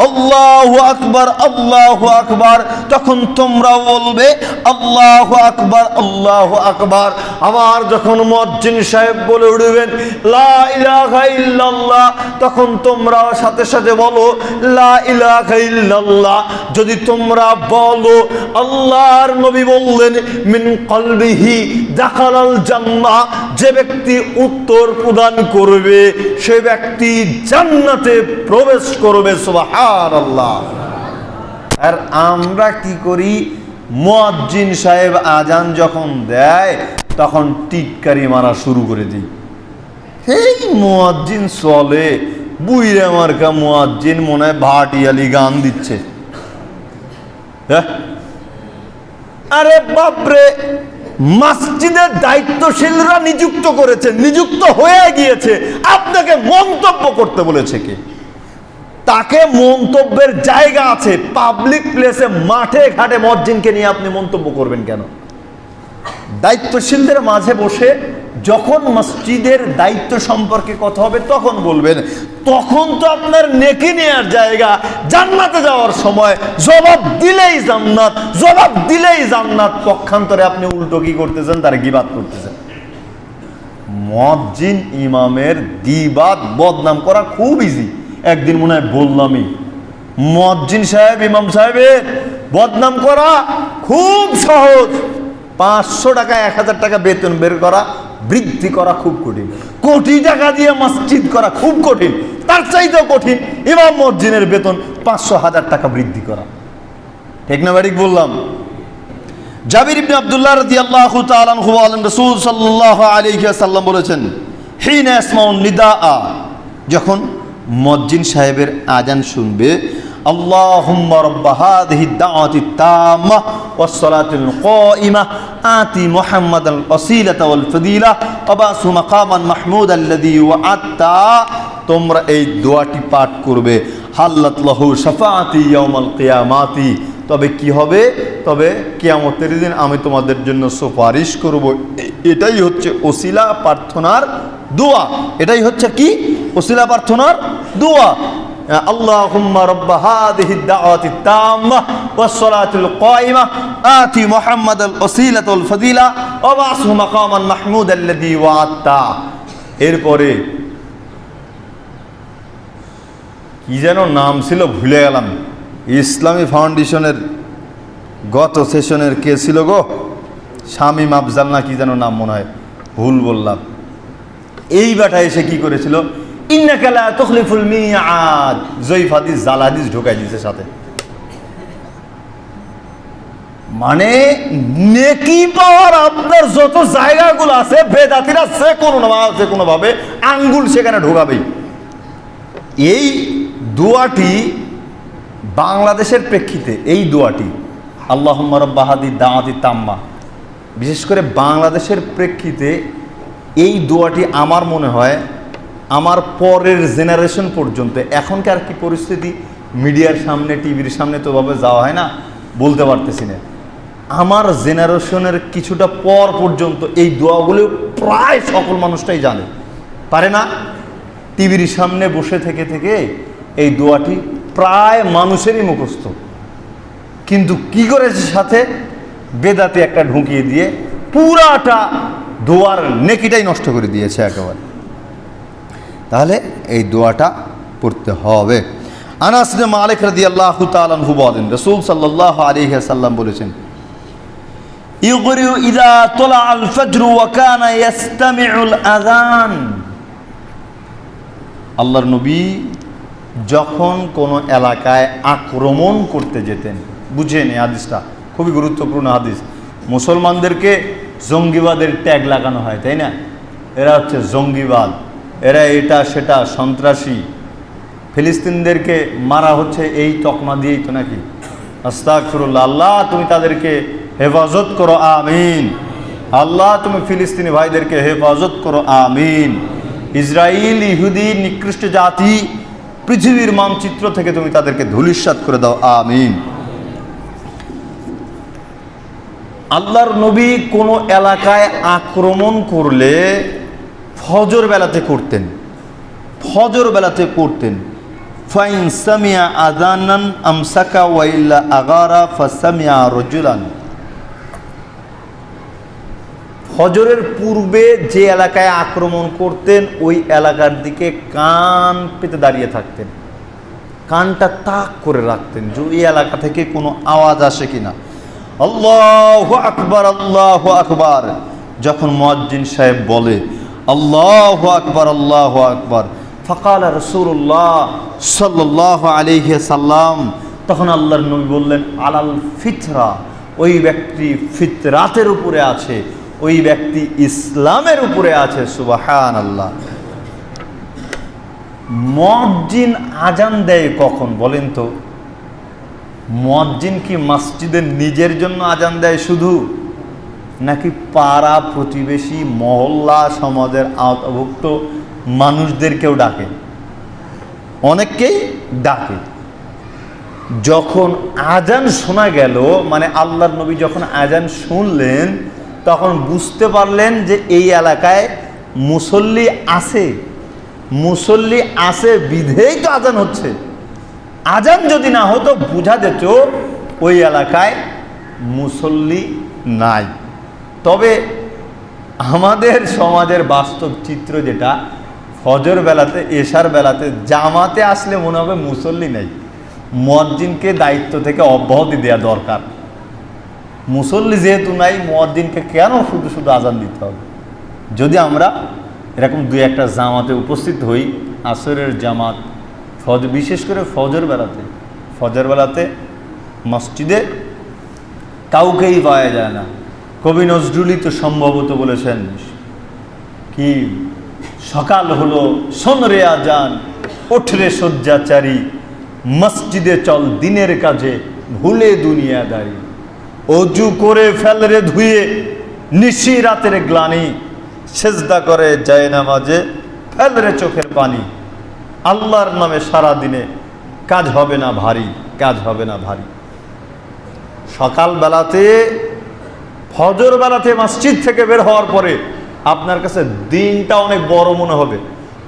আল্লাহু আকবার আল্লাহু আকবার, তখন তোমরাও বলবে আল্লাহু আকবার আল্লাহু আকবার। আবার যখন মুয়াজ্জিন সাহেব বলে উঠবেন লা ইলাহা ইল্লাল্লাহ, তখন তোমরাও সাথে সাথে বলো লা ইলাহা ইল্লাল্লাহ। যদি তোমরা বলো আল্লাহর নবী বললেন মিন কলবিহি দাখালাল জান্নাহ, যে ব্যক্তি উত্তর প্রদান করবে সে ব্যক্তি জান্নাতে প্রবেশ করবে। সুবহানাল্লাহ। আর আমরা কি করি, মুয়াজ্জিন সাহেব আজান যখন দেয় তখন টিটকারি মারা শুরু করে দিই, এই মুয়াজ্জিন চলে, বুইরা মার্কা মুয়াজ্জিন, মনে হয় ভাটিয়ালি গান দিচ্ছে। আরে বাপরে, মসজিদের দায়িত্বশীলরা নিযুক্ত করেছে, নিযুক্ত হয়ে গিয়েছে, আপনাকে মন্তব্য করতে বলেছে কে? তাকে মন্তব্যের জায়গা আছে, পাবলিক প্লেসে মাঠে ঘাটে মুয়াজ্জিনকে নিয়ে আপনি মন্তব্য করবেন কেন? দায়িত্বশীলদের মাঝে বসে যখন মসজিদের দায়িত্ব সম্পর্কে কথা হবে তখন বলবেন, তখন তো আপনার নেকি নেওয়ার জায়গা, জান্নাতে যাওয়ার সময় জবাব দিলেই জান্নাত, জবাব দিলেই জান্নাত। পক্ষান্তরে আপনি উল্টো কি করতেছেন, তার গীবাত করতেছেন। মুয়াজ্জিন ইমামের গীবাত বদনাম করা খুব ইজি। একদিন মনে হয় বললামই, মুয়াজ্জিন সাহেব ইমাম সাহেবের বদনাম করা খুব সহজ। 500 টাকা 1000 টাকা বেতন বের করা, বৃদ্ধি করা খুব কঠিন। কোটি টাকা দিয়ে মসজিদ করা খুব কঠিন, তার চাইতেও কঠিন ইমাম মুয়াজ্জিনের বেতন 500,000 টাকা বৃদ্ধি করা। ঠিক না ঠিক বললাম? জাবির ইবনে আব্দুল্লাহ রাদিয়াল্লাহু তাআলা আনহু বলেন, রাসূল সাল্লাল্লাহু আলাইহি ওয়াসাল্লাম বলেছেন, হিনা ইসমাউন নিদাআ, যখন মুয়াজ্জিন সাহেবের আজান শুনবে, আল্লাহুম্মা রাব্বা হাযিহি দাওয়াতি তাম্মা ওয়াস সালাতিল কাইমা আতি মুহাম্মাদাল ওয়াসিলাতা ওয়াল ফাদিলা ওয়া বাসু মাকামান মাহমুদ আল্লাযী ওয়া'আতা, তোমরা এই দোয়াটি পাঠ করবে, হাল্লাত লাহু শাফাআতি ইয়াউমাল কিয়ামাতি, তবে কি হবে, তবে কিয়ামতের দিন আমি তোমাদের জন্য সুপারিশ করব। এটাই হচ্ছে ওসিলা প্রার্থনার দোয়া, এটাই হচ্ছে কি ওসিলা প্রার্থনার দোয়া। আল্লাহুম্মা রাব্বা হাযিহি দাওয়াতি তাম্মা ওয়াস সালাতিল কাইমা আতি মুহাম্মাদাল ওয়াসিলাতা ওয়াল ফাদিলা ওয়া বাসু মাকামান মাহমুদ আল্লাযী ওয়া'আতা। এরপরে কি যেন নাম ছিল, ভুলে গেলাম। ইসলামী ফাউন্ডেশনের গত সেশনের কে ছিল গো, শামীম আফজাল না কি যেন নাম, মনে হয় ভুল বললাম। এই বেটা এসে কি করেছিল, ইন্নাকা লা তুখলিফুল মিআদ, জয়ীফ হাদিস জাল হাদিস ঢোকাই দিয়েছে সাথে। মানে নেকি পাওয়ার আপনার যত জায়গাগুলো আছে, বেদাতিরা যে কোনোভাবে আঙ্গুল সেখানে ঢোকাবেই। এই দোয়াটি বাংলাদেশের প্রেক্ষিতে, এই দোয়াটি আল্লাহুম্মা রাব্বা হাযিহি দাওয়াতি তাম্মা, বিশেষ করে বাংলাদেশের প্রেক্ষিতে এই দোয়াটি আমার মনে হয় আমার পরের জেনারেশন পর্যন্ত, এখনকার কি পরিস্থিতি, মিডিয়ার সামনে টিভির সামনে তো ভাবে যাওয়া হয় না, বলতে পারতেছি না, আমার জেনারেশনের কিছুটা পর পর্যন্ত এই দোয়াগুলো প্রায় সকল মানুষটাই জানে, পারে না? টিভির সামনে বসে থেকে থেকে এই দোয়াটি প্রায় মানুষেরই মুখস্থ, কিন্তু কি করেছে সাথে বেদাতে একটা ঢুকিয়ে দিয়ে পুরাটা দোয়ার নেকিটাই নষ্ট করে দিয়েছে একেবারে। তাহলে এই দোয়াটা পড়তে হবে। আনাস ইবনে মালিক রাদিয়াল্লাহু তাআলা আনহু বলেন, রাসূল সাল্লাল্লাহু আলাইহি ওয়াসাল্লাম বলেছেন, ইউগরিউ ইযা তালা আল ফজর ওয়া কানা ইস্তামিউল আযান। আল্লাহর নবী যখন কোনো এলাকায় আক্রমণ করতে যেতেন, বুঝেন এই হাদিসটা খুবই গুরুত্বপূর্ণ হাদিস। মুসলমানদেরকে জঙ্গিবাদের ট্যাগ লাগানো হয়, তাই না? এরা হচ্ছে জঙ্গিবাদ, এরা এটা সেটা সন্ত্রাসী। ফিলিস্তিনদেরকে মারা হচ্ছে এই তকমা দিয়েই তো নাকি? আস্তাগফিরুল্লাহ। আল্লাহ তুমি তাদেরকে হেফাজত করো, আমিন। আল্লাহ তুমি ফিলিস্তিনি ভাইদেরকে হেফাজত করো, আমিন। ইসরায়েল ইহুদি নিকৃষ্ট জাতি, পৃথিবীর মানচিত্র থেকে তুমি তাদেরকে ধূলিসাৎ করে দাও, আমিন। আল্লাহর নবী কোনো এলাকায় আক্রমণ করলে ফজর বেলাতে করতেন, ফজর বেলাতে করতেন। ফাইন সামিয়া আযানান আমসাকা ওয়া ইল্লা আগারা ফাসামিয়া রাজুলান। ফজরের পূর্বে যে এলাকায় আক্রমণ করতেন ওই এলাকার দিকে কান পেতে দাঁড়িয়ে থাকতেন, কানটা তাক করে রাখতেন যে এই এলাকা থেকে কোনো আওয়াজ আসে কিনা। আল্লাহু আকবার, আল্লাহু আকবার। যখন মুয়াজ্জিন সাহেব বলে আল্লাহু আকবার, আল্লাহু আকবার, ফাকাল রাসূলুল্লাহ সাল্লাল্লাহু আলাইহি সাল্লাম, তখন আল্লাহর নবী বললেন, আলাল ফিতরা, ওই ব্যক্তি ফিতরাতের উপরে আছে, ওই ব্যক্তি ইসলামের উপরে আছে। সুবহানাল্লাহ। মুয়াজ্জিন আজান দেয় কখন বলেন তো? মুয়াজ্জিন কি মসজিদের নিজের জন্য আজান দেয় শুধু, নাকি পাড়া প্রতিবেশী মহল্লা সমাজের আওতাভুক্ত মানুষদেরকেও ডাকে? অনেককেই ডাকে। যখন আজান শোনা গেল, মানে আল্লাহর নবী যখন আজান শুনলেন তখন বুঝতে পারলেন যে এই এলাকায় মুসল্লি আছে, মুসল্লি আছে বিধেই তো আজান হচ্ছে। আজান যদি না হতো বোঝা যেত ওই এলাকায় মুসল্লি নাই। তবে আমাদের সমাজের বাস্তব চিত্র যেটা, ফজর বেলাতে এশার বেলাতে জামাতে আসলে মনে হবে মুসল্লি নেই। মুয়াজ্জিনকে দায়িত্ব থেকে অব্যাহতি দেওয়া দরকার। মুসল্লি যেহেতু নাই, মুয়াজ্জিনকে কেন শুধু শুধু আজান দিতে হবে? যদি আমরা এরকম দুই একটা জামাতে উপস্থিত হই, আসরের জামাত, বিশেষ করে ফজর বেলাতে মসজিদে কাউকেই পাওয়া যায় না। কবি নজরুলই তো সম্ভবত বলেছেন কি, সকাল হলো শোন রে আজান, ওঠ রে শয্যাচারী, মসজিদে চল দিনের কাজে, ভুলে দুনিয়াদারি। অজু করে ফেল রে ধুয়ে, নিশি রাতের গ্লানি, সেজদা করে যায় নামাজে, ফেল রে চোখের পানি। আল্লাহর নামে সারা দিনে কাজ হবে না ভারী, কাজ হবে না ভারী। সকাল বেলাতে, ফজর বেলাতে মসজিদ থেকে বের হওয়ার পরে আপনার কাছে দিনটা অনেক বড় মনে হবে,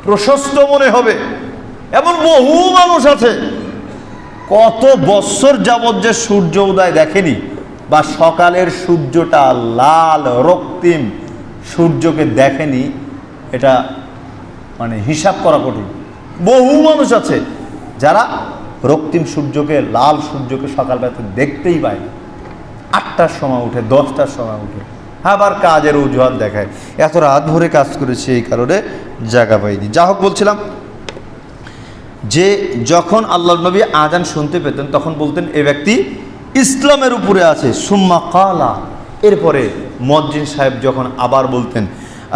প্রশস্ত মনে হবে। এমন বহু মানুষ আছে কত বছর যাবৎ যে সূর্য উদয় দেখেনি, বা সকালের সূর্যটা লাল রক্তিম সূর্যকে দেখেনি, এটা মানে হিসাব করা কঠিন। বহু মানুষ আছে যারা রক্তিম সূর্যকে, লাল সূর্যকে সকালবেলাতে দেখতেই পায় না। 8টার সময় উঠে, 10টার সময় উঠে, আবার কাজের অজুহাত দেখায়, এত রাত ভরে কাজ করেছে এই কারণে জায়গা পাইনি। যা হোক, বলছিলাম যে যখন আল্লাহর নবী আজান শুনতে পেতেন তখন বলতেন এ ব্যক্তি ইসলামের উপরে আছে। সুম্মা কালা, এরপরে মুয়াজ্জিন সাহেব যখন আবার বলতেন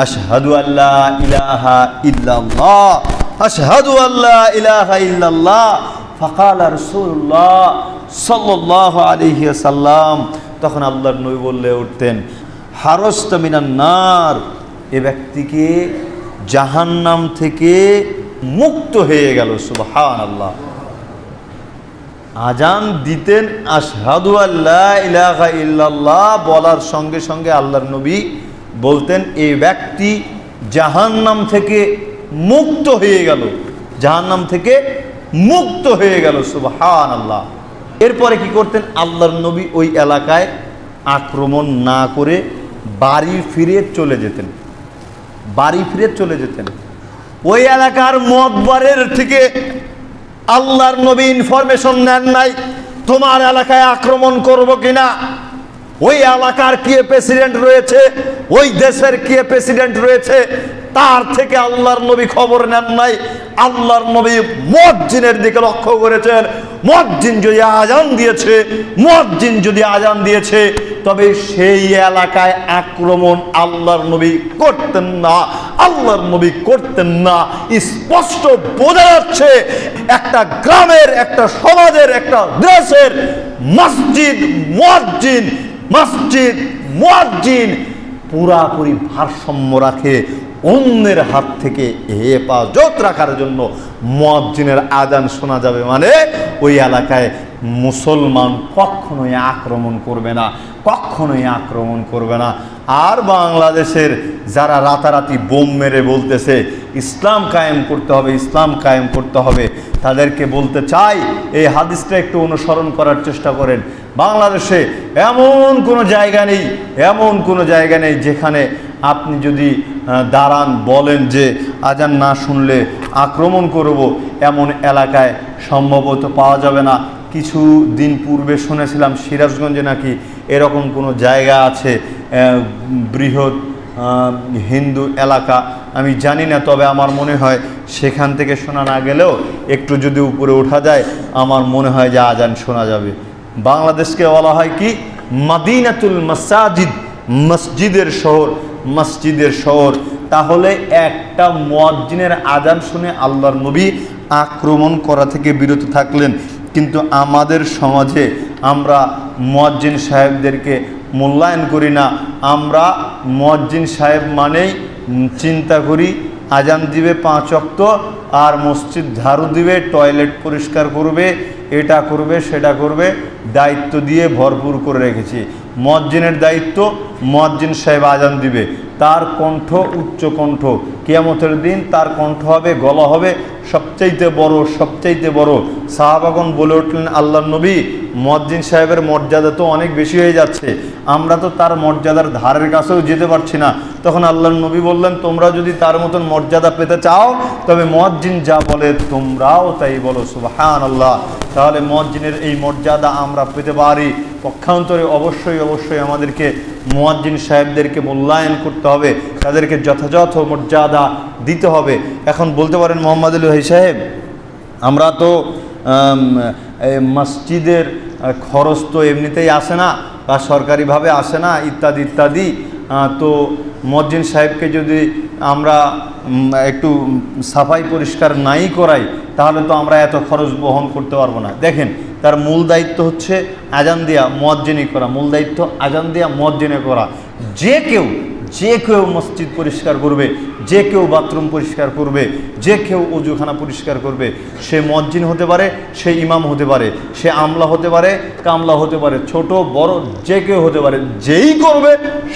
আশহাদু আল্লা ইলাহা ইল্লাল্লাহ, আশহাদু আল্লা ইলাহা ইল্লাল্লাহ, ফাকালা রাসূলুল্লাহ সাল্লাল্লাহু আলাইহি ওয়াসাল্লাম, তখন আল্লাহর নবী বলে উঠতেন হারস্তা মিনান নার, এ ব্যক্তিকে জাহান্নাম থেকে মুক্ত হয়ে গেল। সুবহানাল্লাহ। আজান দিতেন আশহাদু আল্লা ইলাহা ইল্লাল্লাহ বলার সঙ্গে সঙ্গে আল্লাহর নবী বলতেন এই ব্যক্তি জাহান্নাম থেকে মুক্ত হয়ে গেল, জাহান্নাম থেকে মুক্ত হয়ে গেল। সুবহানাল্লাহ। এরপরে কি করতেন আল্লাহর নবী? ওই এলাকায় আক্রমণ না করে বাড়ি ফিরে চলে যেতেন, বাড়ি ফিরে চলে যেতেন। ওই এলাকার মতবারের থেকে আল্লাহর নবী ইনফরমেশন নেন নাই তোমার এলাকায় আক্রমণ করব কিনা, ওই এলাকার কে প্রেসিডেন্ট রয়েছে, ওই দেশের কে প্রেসিডেন্ট রয়েছে, তার থেকে আল্লাহর নবী খবর নেন নাই। আল্লাহর নবী মুয়াজ্জিনের দিকে লক্ষ্য করেছেন। মুয়াজ্জিন যদি আজান দিয়েছে তবে সেই এলাকায় আক্রমণ আল্লাহর নবী করতেন না, আল্লাহর নবী করতেন না। স্পষ্ট বোঝা যাচ্ছে একটা গ্রামের, একটা সমাজের, একটা দেশের মসজিদ মুয়াজ্জিন পুরাপুরি ভারসাম্য রাখে। অন্যের হাত থেকে হেফাজত রাখার জন্য মুয়াজ্জিনের আযান শোনা যাবে মানে ওই এলাকায় মুসলমান কখনোই আক্রমণ করবে না, কখনোই আক্রমণ করবে না। আর বাংলাদেশের যারা রাতারাতি বোম মেরে বলতেছে ইসলাম কায়েম করতে হবে, ইসলাম কায়েম করতে হবে, তাদেরকে বলতে চাই এই হাদিসটা একটু অনুসরণ করার চেষ্টা করেন। বাংলাদেশে এমন কোনো জায়গা নেই যেখানে আপনি যদি দাঁড়ান বলেন যে আজান না শুনলে আক্রমণ করব, এমন এলাকায় সম্ভবত পাওয়া যাবে না। কিছু দিন পূর্বে শুনেছিলাম সিরাজগঞ্জে নাকি এরকম কোনো জায়গা আছে, বৃহৎ হিন্দু এলাকা, আমি জানি না, তবে আমার মনে হয় সেখান থেকে শোনা না গেলেও একটু যদি উপরে ওঠা যায় আমার মনে হয় যে আজান শোনা যাবে। বাংলাদেশকে বলা হয় কি মাদিনাতুল মাসাজিদ, মসজিদের শহর। তাহলে একটা মুয়াজ্জিনের আজান শুনে আল্লাহর নবী আক্রমণ করা থেকে বিরত থাকলেন। কিন্তু আমাদের সমাজে আমরা মুয়াজ্জিন সাহেবদেরকে মূল্যায়ন করি না। আমরা মুয়াজ্জিন সাহেব মানেই চিন্তা করি আজান দিবে 5 ওয়াক্ত আর মসজিদ ঝাড়ু দিবে, টয়লেট পরিষ্কার করবে, এটা করবে সেটা করবে, দায়িত্ব দিয়ে ভরপুর করে রেখেছি। মুয়াজ্জিনের দায়িত্ব, মুয়াজ্জিন সাহেব আজান দিবে, তার কণ্ঠ উচ্চ কণ্ঠ, কিয়ামতের দিন তার কণ্ঠ হবে, গলা হবে সবচাইতে বড়। সাহাবাগণ বলে উঠলেন আল্লাহর নবী মুয়াজ্জিন সাহেবের মর্যাদা তো অনেক বেশি হয়ে যাচ্ছে, আমরা তো তার মর্যাদার ধারের কাছেও যেতে পারছি না। তখন আল্লাহর নবী বললেন তোমরা যদি তার মতন মর্যাদা পেতে চাও তবে মুয়াজ্জিন যা বলে তোমরাও তাই বলো, সুবহানাল্লাহ। তাহলে মুয়াজ্জিনের এই মর্যাদা আমরা পেতে পারি। পক্ষান্তরে অবশ্যই আমাদেরকে মুয়াজ্জিন সাহেবদেরকে মূল্যায়ন করতে হবে, তাদেরকে যথাযথ মর্যাদা দিতে হবে। এখন বলতে পারেন মোহাম্মদ আলী ভাই সাহেব, আমরা তো মসজিদের খরচ তো এমনিতেই আসে না বা সরকারিভাবে আসে না ইত্যাদি, তো মুয়াজ্জিন সাহেবকে যদি আমরা একটু সাফাই পরিষ্কার নাই করাই তাহলে তো আমরা এত খরচ বহন করতে পারবো না। দেখেন তার মূল দায়িত্ব হচ্ছে আজান দেওয়া, মুয়াজ্জিনি করা, মূল দায়িত্ব আজান দেওয়া, মুয়াজ্জিনি করা। যে কেউ মসজিদ পরিষ্কার করবে, যে কেউ বাথরুম পরিষ্কার করবে, যে কেউ অজুখানা পরিষ্কার করবে, সে মুয়াজ্জিন হতে পারে, সে ইমাম হতে পারে, সে আমলা হতে পারে, কামলা হতে পারে, ছোট বড় যে কেউ হতে পারে। যেই করবে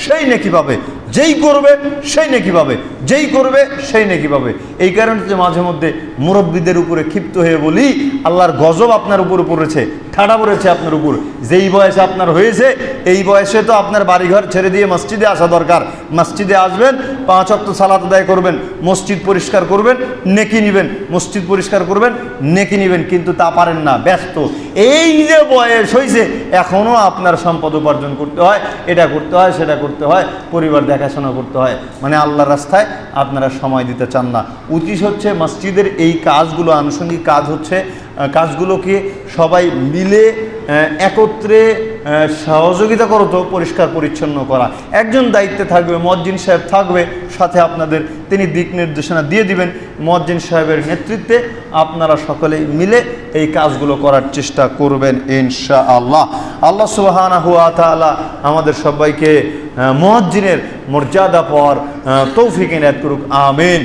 সেই নেকি পাবে, যেই করবে সেই নেকি পাবে। এই কারণে যে মাঝে মধ্যে মুরব্বীদের উপরে ক্ষিপ্ত হয়ে বলি আল্লাহর গজব আপনার উপর পড়েছে, ঠাডা পড়েছে আপনার উপর। যেই বয়সে আপনার হয়েছে এই বয়সে তো আপনার বাড়িঘর ছেড়ে দিয়ে মসজিদে আসা দরকার। মসজিদে আসবেন, 5 ওয়াক্ত সালাত আদায় করবেন, মসজিদ পরিষ্কার করবেন, নেকি নেবেন, মসজিদ পরিষ্কার করবেন, নেকি নেবেন, কিন্তু তা পারেন না, ব্যস্ত। এই যে বয়স হয়েছে এখনও আপনার সম্পদ উপার্জন করতে হয়, এটা করতে হয়, সেটা করতে হয়, পরিবার দেখাশোনা করতে হয়, মানে আল্লাহর রাস্তায় আপনারা সময় দিতে চান না। উচিত হচ্ছে মসজিদের এই কাজগুলো, আনুষঙ্গিক কাজ হচ্ছে কাজগুলোকে সবাই মিলে একত্রে সহযোগিতা করতো পরিষ্কার পরিচ্ছন্ন করা। একজন দায়িত্বে থাকবে, মুয়াজ্জিন সাহেব থাকবে সাথে আপনাদের, তিনি দিক নির্দেশনা দিয়ে দিবেন। মুয়াজ্জিন সাহেবের নেতৃত্বে আপনারা সকলেই মিলে এই কাজগুলো করার চেষ্টা করবেন ইনশাআল্লাহ। আল্লাহ সুবহানাহু ওয়া তাআলা আমাদের সবাইকে মুয়াজ্জিনের মর্যাদা পাওয়ার তৌফিক এনায়েত করুক, আমিন।